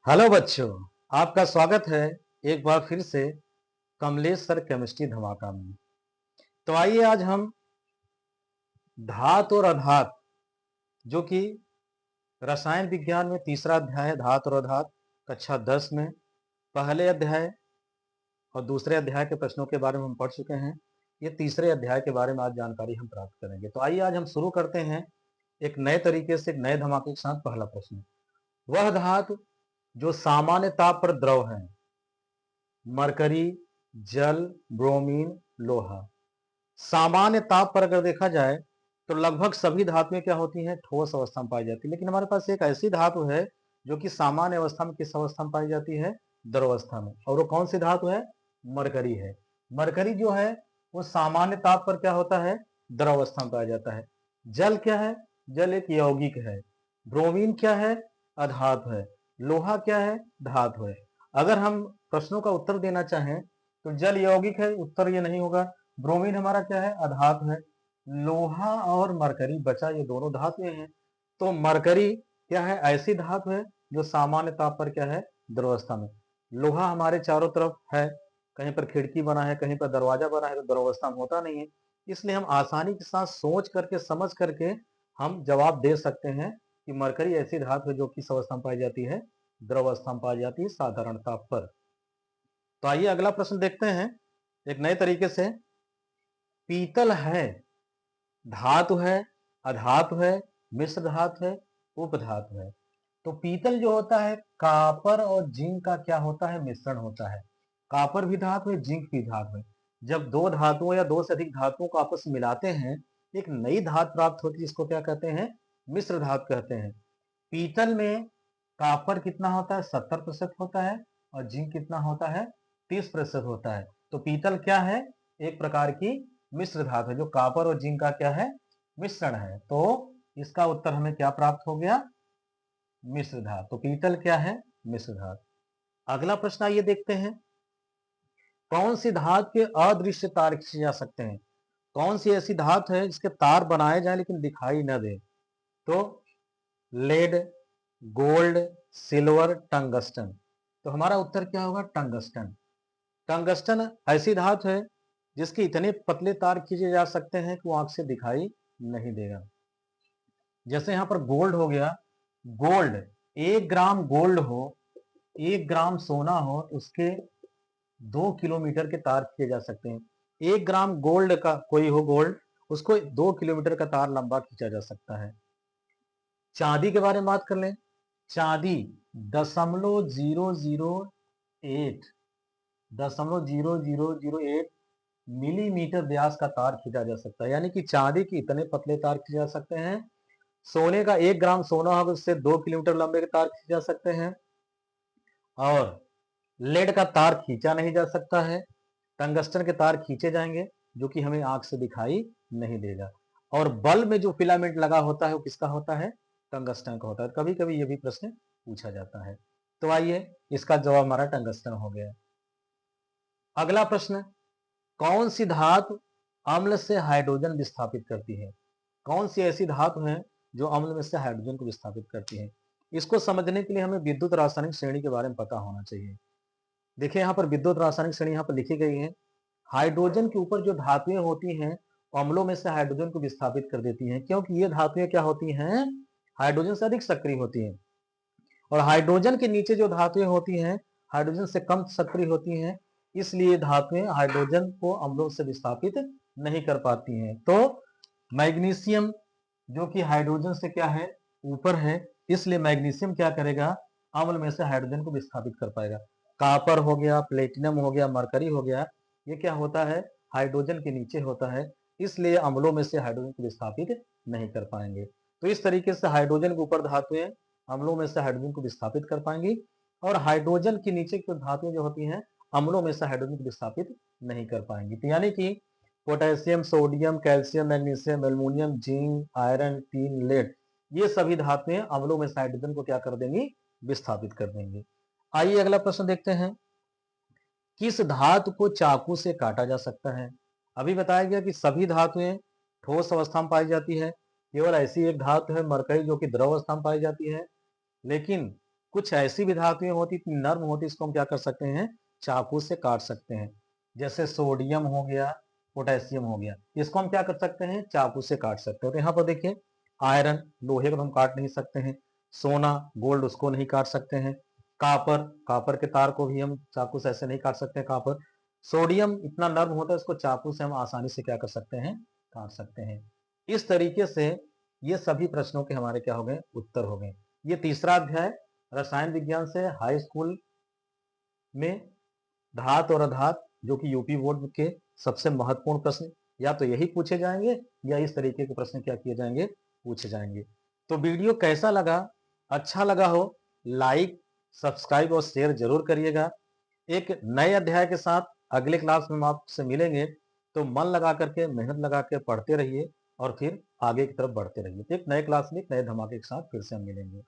Hello बच्चों, आपका स्वागत है एक बार फिर से कमलेश सर केमिस्ट्री धमाका में। तो आइए आज हम धातु और अधात जो कि रसायन विज्ञान में तीसरा अध्याय है, धातु और अधात, कक्षा 10 में पहले अध्याय और दूसरे अध्याय के प्रश्नों के बारे में हम पढ़ चुके हैं। ये तीसरे अध्याय के बारे में आज जानकारी हम प्राप्त करेंगे। तो आइए आज हम शुरू करते हैं एक नए तरीके से, एक नए धमाके के साथ। पहला प्रश्न, वह धातु जो सामान्य ताप पर द्रव है, मरकरी, जल, ब्रोमीन, लोहा। सामान्य ताप पर अगर देखा जाए तो लगभग सभी धातुएं क्या होती हैं, ठोस अवस्था में पाई जाती है। लेकिन हमारे पास एक ऐसी धातु है जो कि सामान्य अवस्था में किस अवस्था में पाई जाती है, द्रव अवस्था में, और वो कौन सी धातु है, मरकरी है। मरकरी जो है वो सामान्य ताप पर क्या होता है, द्रव अवस्था में पाया जाता है। जल क्या है, जल एक यौगिक है। ब्रोमीन क्या है, अधातु है। लोहा क्या है, धातु है। अगर हम प्रश्नों का उत्तर देना चाहें तो जल यौगिक है, उत्तर ये नहीं होगा। ब्रोमीन हमारा क्या है, अधातु है। लोहा और मरकरी बचा, ये दोनों धातुएं हैं। तो मरकरी क्या है, ऐसी धातु है जो सामान्य ताप पर क्या है, द्रवावस्था में। लोहा हमारे चारों तरफ है, कहीं पर खिड़की बना है, कहीं पर दरवाजा बना है, तो द्रवावस्था में होता नहीं है। इसलिए हम आसानी के साथ सोच करके, समझ करके हम जवाब दे सकते हैं कि मरकरी ऐसी धातु है जो किस अवस्था में पाई जाती है, द्रवावस्था में पाई जाती है, साधारण ताप पर। तो आइए अगला प्रश्न देखते हैं एक नए तरीके से। पीतल है, धातु है, अधातु है, मिश्र धातु है, उपधातु है। तो पीतल जो होता है, कापर और जिंक का क्या होता है, मिश्रण होता है। कापर भी धातु है, जिंक भी धातु है। जब दो धातुओं या दो से अधिक धातुओं को आपस में मिलाते हैं, एक नई धातु प्राप्त होती है, जिसको क्या कहते हैं, मिश्र धातु कहते हैं। पीतल में कापर कितना होता है, 70% होता है, और जिंक कितना होता है, 30% होता है। तो पीतल क्या है, एक प्रकार की मिश्र धातु है, जो कापर और जिंक का क्या है, मिश्रण है। तो इसका उत्तर हमें क्या प्राप्त हो गया, मिश्र धातु। तो पीतल क्या है, मिश्र धातु। अगला प्रश्न आइए देखते हैं। कौन सी धातु के अदृश्य तार खींचे जा सकते हैं। कौन सी ऐसी धातु है जिसके तार बनाए जाए लेकिन दिखाई न दे। तो लेड, गोल्ड, सिल्वर, टंगस्टन। तो हमारा उत्तर क्या होगा, टंगस्टन। टंगस्टन ऐसी धातु है जिसके इतने पतले तार खींचे जा सकते हैं कि वो आंख से दिखाई नहीं देगा। जैसे यहां पर गोल्ड हो गया, गोल्ड, 1 ग्राम गोल्ड हो, 1 ग्राम सोना हो, तो उसके 2 किलोमीटर के तार खींचे जा सकते हैं। 1 ग्राम गोल्ड का कोई हो, गोल्ड, उसको 2 किलोमीटर का तार लंबा खींचा जा सकता है। चांदी के बारे में बात कर लें। चांदी 0.0008 0.0008 मिलीमीटर व्यास का तार खींचा जा सकता है। यानी कि चांदी के इतने पतले तार खींचे जा सकते हैं। सोने का 1 ग्राम सोना होगा, उससे 2 किलोमीटर लंबे के तार खींचे जा सकते हैं। और लेड का तार खींचा नहीं जा सकता है। टंगस्टन के तार खींचे जाएंगे, जो कि हमें आंख से दिखाई नहीं देगा। और बल्ब में जो फिलामेंट लगा होता है वो किसका होता है, टंगस्टन का होता है। कभी कभी ये भी प्रश्न पूछा जाता है। तो आइए, इसका जवाब हमारा टंगस्टन हो गया। अगला प्रश्न, कौन सी धातु अम्ल से हाइड्रोजन विस्थापित करती है। कौन सी ऐसी धातु है जो अम्ल में से हाइड्रोजन को विस्थापित करती है। इसको समझने के लिए हमें विद्युत रासायनिक श्रेणी के बारे में पता होना चाहिए। देखिए यहाँ पर विद्युत रासायनिक श्रेणी यहाँ पर लिखी गई है। हाइड्रोजन के ऊपर जो धातुएं होती हैं, अम्लों में से हाइड्रोजन को विस्थापित कर देती हैं, क्योंकि ये धातुएं क्या होती हैं, हाइड्रोजन से अधिक सक्रिय होती हैं। और हाइड्रोजन के नीचे जो धातुएं होती हैं, हाइड्रोजन से कम सक्रिय होती हैं। इसलिए धातुएं हाइड्रोजन को अम्लों से विस्थापित नहीं कर पाती हैं। तो मैग्नीशियम जो कि हाइड्रोजन से क्या है, ऊपर है, इसलिए मैग्नीशियम क्या करेगा, अम्ल में से हाइड्रोजन को विस्थापित कर पाएगा। कापर हो गया, प्लेटिनम हो गया, मरकरी हो गया, ये क्या होता है, हाइड्रोजन के नीचे होता है, इसलिए अम्लों में से हाइड्रोजन को विस्थापित नहीं कर पाएंगे। तो इस तरीके से हाइड्रोजन के ऊपर धातुएं अम्लों में से हाइड्रोजन को विस्थापित कर पाएंगी, और हाइड्रोजन के नीचे की धातुएं जो होती हैं, अम्लों में से हाइड्रोजन को विस्थापित नहीं कर पाएंगी। तो यानी कि potassium, sodium, calcium, magnesium, aluminium, zinc, iron, tin, lead, ये सभी धातुएं अम्लों में से हाइड्रोजन को क्या कर देंगी, विस्थापित कर देंगी। आइए अगला प्रश्न देखते हैं। किस धातु को चाकू से काटा जा सकता है। अभी बताया गया कि सभी धातुएं ठोस अवस्था में पाई जाती है, केवल ऐसी एक धातु है मरकरी जो कि द्रव अवस्था में पाई जाती है। लेकिन कुछ ऐसी भी धातुएं होती, इतनी नर्म होती, इसको हम क्या कर सकते हैं, चाकू से काट सकते हैं। जैसे सोडियम हो गया, पोटेशियम हो गया, इसको हम क्या कर सकते हैं, चाकू से काट सकते हैं। तो यहाँ पर देखिए आयरन, लोहे को हम काट नहीं सकते हैं। सोना, गोल्ड, उसको नहीं काट सकते हैं। कापर, कापर के तार को भी हम चाकू से ऐसे नहीं काट सकते। कापर, सोडियम इतना नर्म होता है, इसको चाकू से हम आसानी से क्या कर सकते हैं, काट सकते हैं। इस तरीके से ये सभी प्रश्नों के हमारे क्या हो गए, उत्तर हो गए। ये तीसरा अध्याय रसायन विज्ञान से हाई स्कूल में धात और अधात, जो कि यूपी बोर्ड के सबसे महत्वपूर्ण प्रश्न या तो यही पूछे जाएंगे या इस तरीके के प्रश्न क्या किए जाएंगे, पूछे जाएंगे। तो वीडियो कैसा लगा, अच्छा लगा हो, लाइक, सब्सक्राइब और शेयर जरूर करिएगा। एक नए अध्याय के साथ अगले क्लास में हम आपसे मिलेंगे, तो मन लगा करके, मेहनत लगा के पढ़ते रहिए और फिर आगे की तरफ बढ़ते रहिए। तो एक नए क्लास में एक नए धमाके के साथ फिर से हम मिलेंगे।